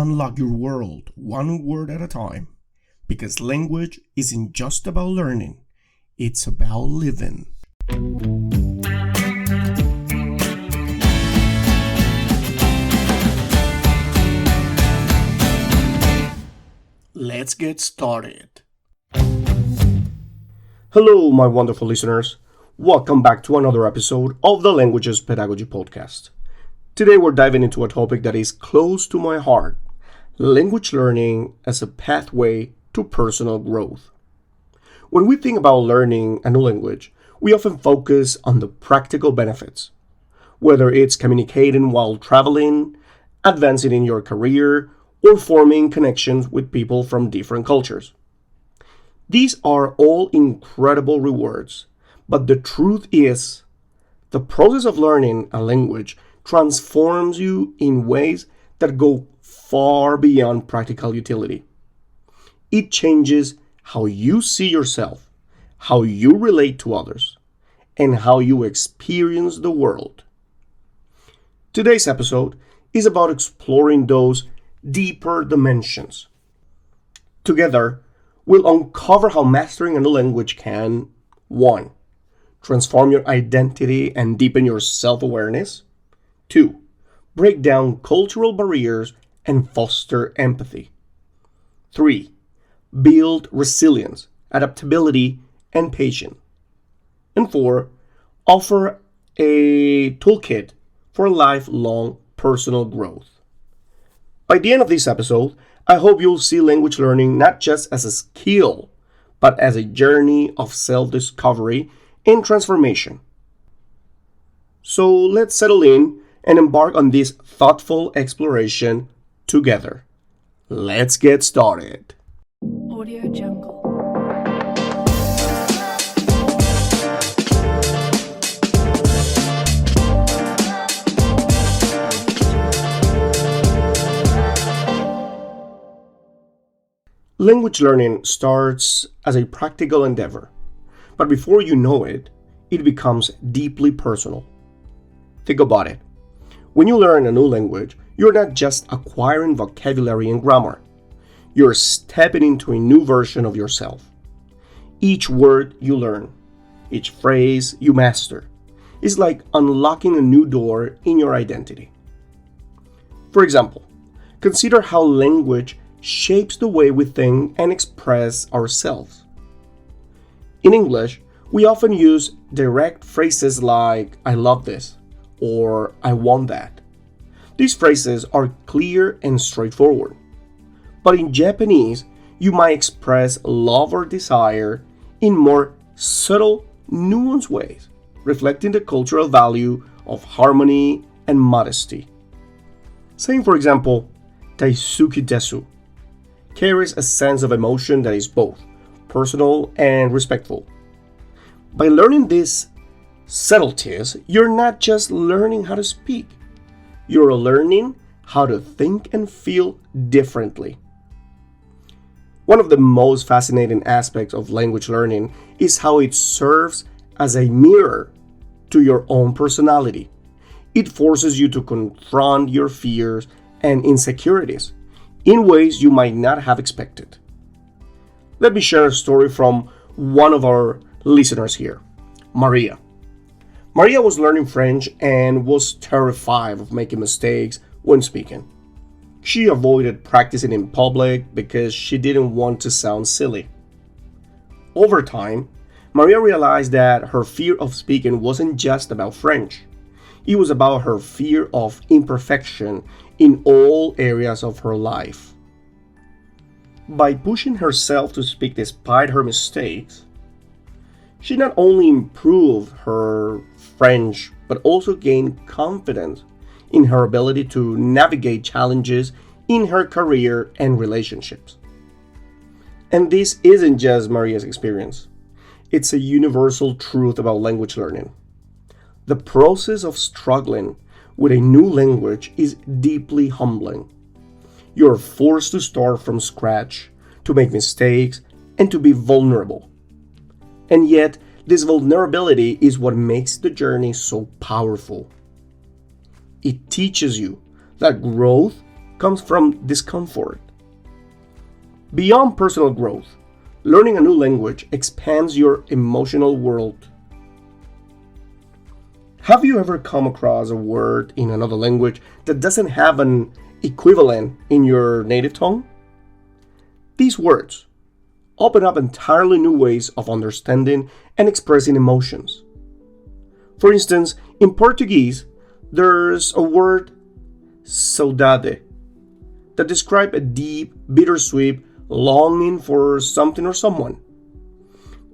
unlock your world one word at a time, because language isn't just about learning, it's about living. Let's get started. Hello, my wonderful listeners. Welcome back to another episode of the Languages Pedagogy Podcast. Today we're diving into a topic that is close to my heart: language learning as a pathway to personal growth. When we think about learning a new language, we often focus on the practical benefits, whether it's communicating while traveling, advancing in your career, or forming connections with people from different cultures. These are all incredible rewards, but the truth is, the process of learning a language transforms you in ways that go far beyond practical utility. It changes how you see yourself, how you relate to others, and how you experience the world. Today's episode is about exploring those deeper dimensions. Together, we'll uncover how mastering a new language can 1. Transform your identity and deepen your self-awareness. 2. Break down cultural barriers and foster empathy. 3. Build resilience, adaptability, and patience. And 4. Offer a toolkit for lifelong personal growth. By the end of this episode, I hope you'll see language learning not just as a skill, but as a journey of self-discovery and transformation. So let's settle in and embark on this thoughtful exploration together. Let's get started. Audio Jungle. Language learning starts as a practical endeavor, but before you know it, it becomes deeply personal. Think about it. When you learn a new language, you're not just acquiring vocabulary and grammar. You're stepping into a new version of yourself. Each word you learn, each phrase you master, is like unlocking a new door in your identity. For example, consider how language shapes the way we think and express ourselves. In English, we often use direct phrases like "I love this" or "I want that." These phrases are clear and straightforward. But in Japanese, you might express love or desire in more subtle, nuanced ways, reflecting the cultural value of harmony and modesty. Saying, for example, "Daisuki desu" carries a sense of emotion that is both personal and respectful. By learning these subtleties, you're not just learning how to speak, you're learning how to think and feel differently. One of the most fascinating aspects of language learning is how it serves as a mirror to your own personality. It forces you to confront your fears and insecurities in ways you might not have expected. Let me share a story from one of our listeners here, Maria. Maria was learning French and was terrified of making mistakes when speaking. She avoided practicing in public because she didn't want to sound silly. Over time, Maria realized that her fear of speaking wasn't just about French. It was about her fear of imperfection in all areas of her life. By pushing herself to speak despite her mistakes, she not only improved her French, but also gained confidence in her ability to navigate challenges in her career and relationships. And this isn't just Maria's experience. It's a universal truth about language learning. The process of struggling with a new language is deeply humbling. You're forced to start from scratch, to make mistakes, and to be vulnerable. And yet, this vulnerability is what makes the journey so powerful. It teaches you that growth comes from discomfort. Beyond personal growth, learning a new language expands your emotional world. Have you ever come across a word in another language that doesn't have an equivalent in your native tongue? These words open up entirely new ways of understanding and expressing emotions. For instance, in Portuguese, there's a word saudade that describes a deep, bittersweet longing for something or someone.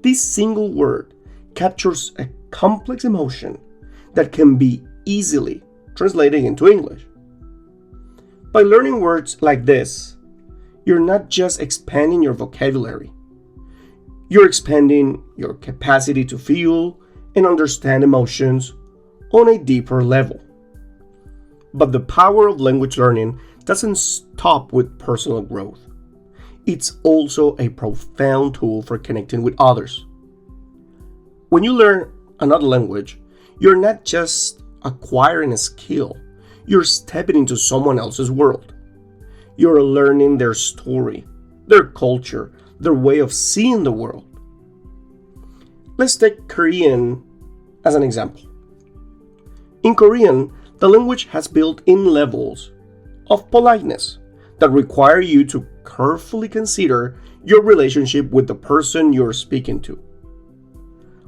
This single word captures a complex emotion that can be easily translated into English. By learning words like this, you're not just expanding your vocabulary, you're expanding your capacity to feel and understand emotions on a deeper level. But the power of language learning doesn't stop with personal growth. It's also a profound tool for connecting with others. When you learn another language, you're not just acquiring a skill, you're stepping into someone else's world. You're learning their story, their culture, their way of seeing the world. Let's take Korean as an example. In Korean, the language has built-in levels of politeness that require you to carefully consider your relationship with the person you're speaking to.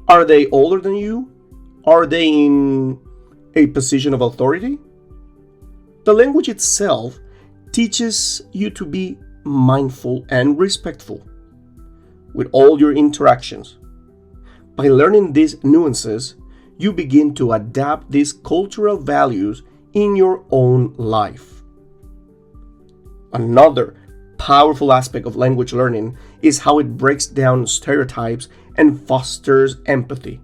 Are they older than you? Are they in a position of authority? The language itself teaches you to be mindful and respectful with all your interactions. By learning these nuances, you begin to adapt these cultural values in your own life. Another powerful aspect of language learning is how it breaks down stereotypes and fosters empathy.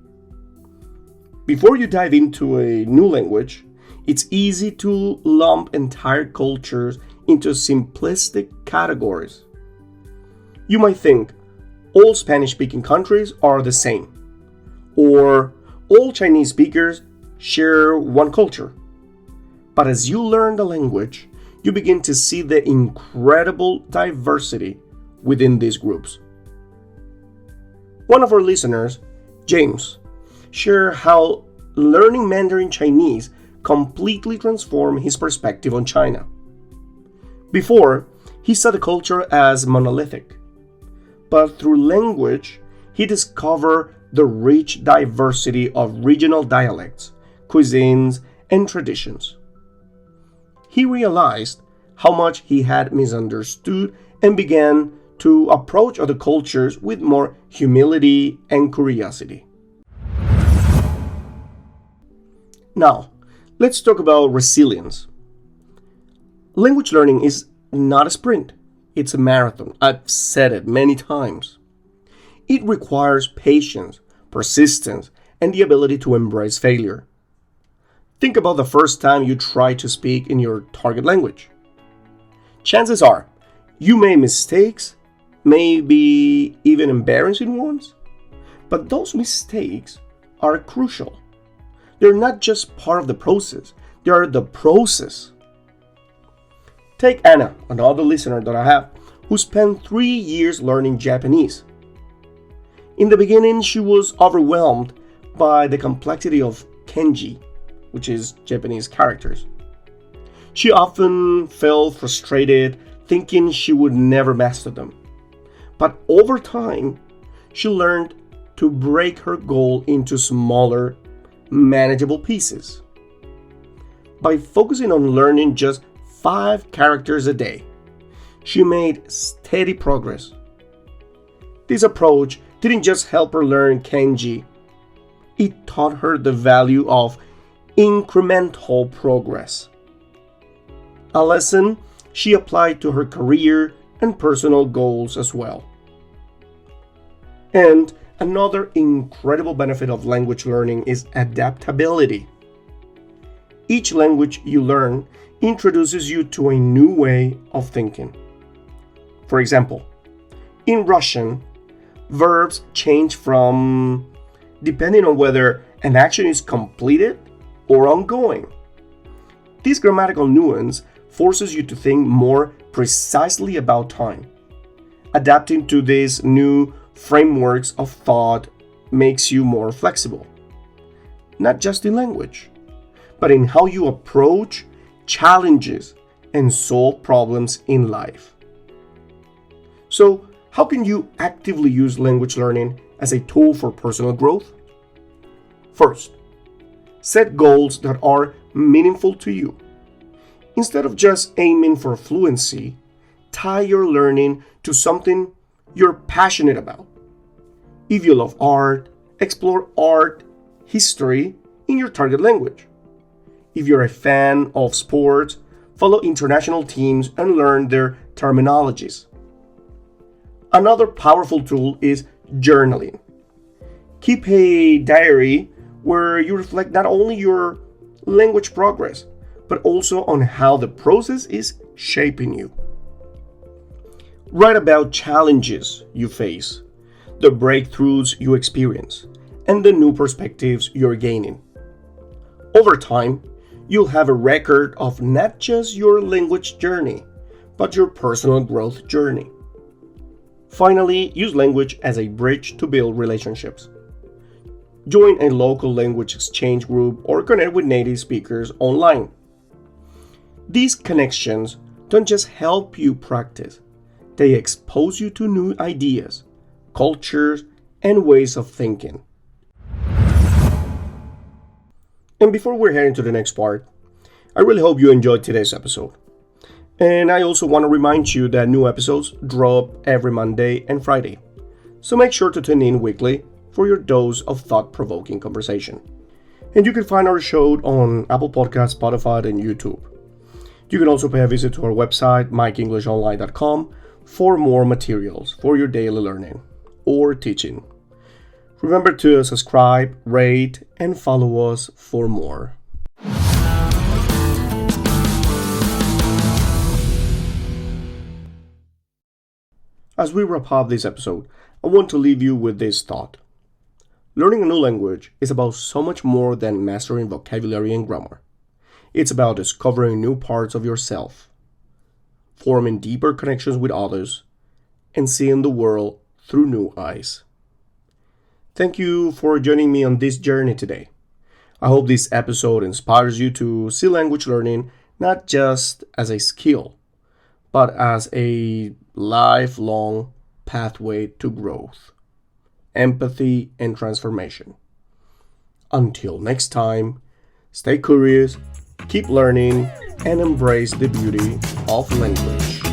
Before you dive into a new language, it's easy to lump entire cultures into simplistic categories. You might think all Spanish-speaking countries are the same, or all Chinese speakers share one culture. But as you learn the language, you begin to see the incredible diversity within these groups. One of our listeners, James, shared how learning Mandarin Chinese completely transformed his perspective on China. Before, he saw the culture as monolithic, but through language, he discovered the rich diversity of regional dialects, cuisines, and traditions. He realized how much he had misunderstood and began to approach other cultures with more humility and curiosity. Now, let's talk about resilience. Language learning is not a sprint, it's a marathon. I've said it many times. It requires patience, persistence, and the ability to embrace failure. Think about the first time you try to speak in your target language. Chances are you made mistakes, maybe even embarrassing ones, but those mistakes are crucial. They're not just part of the process, they are the process. Take Anna, another listener that I have, who spent 3 years learning Japanese. In the beginning, she was overwhelmed by the complexity of kanji, which is Japanese characters. She often felt frustrated, thinking she would never master them. But over time, she learned to break her goal into smaller, manageable pieces. By focusing on learning just 5 characters a day, she made steady progress. This approach didn't just help her learn kanji, it taught her the value of incremental progress. A lesson she applied to her career and personal goals as well. And another incredible benefit of language learning is adaptability. Each language you learn introduces you to a new way of thinking. For example, in Russian, verbs change from depending on whether an action is completed or ongoing. This grammatical nuance forces you to think more precisely about time. Adapting to these new frameworks of thought makes you more flexible, not just in language, but in how you approach challenges and solve problems in life. So, how can you actively use language learning as a tool for personal growth? First, set goals that are meaningful to you. Instead of just aiming for fluency, tie your learning to something you're passionate about. If you love art, explore art history in your target language. If you're a fan of sports, follow international teams and learn their terminologies. Another powerful tool is journaling. Keep a diary where you reflect not only your language progress, but also on how the process is shaping you. Write about challenges you face, the breakthroughs you experience, and the new perspectives you're gaining. Over time, you'll have a record of not just your language journey, but your personal growth journey. Finally, use language as a bridge to build relationships. Join a local language exchange group or connect with native speakers online. These connections don't just help you practice, they expose you to new ideas, cultures, and ways of thinking. And before we're heading to the next part, I really hope you enjoyed today's episode. And I also want to remind you that new episodes drop every Monday and Friday. So make sure to tune in weekly for your dose of thought-provoking conversation. And you can find our show on Apple Podcasts, Spotify, and YouTube. You can also pay a visit to our website, mikeenglishonline.com, for more materials for your daily learning or teaching. Remember to subscribe, rate, and follow us for more. As we wrap up this episode, I want to leave you with this thought. Learning a new language is about so much more than mastering vocabulary and grammar. It's about discovering new parts of yourself, forming deeper connections with others, and seeing the world through new eyes. Thank you for joining me on this journey today. I hope this episode inspires you to see language learning not just as a skill, but as a lifelong pathway to growth, empathy, and transformation. Until next time, stay curious, keep learning, and embrace the beauty of language.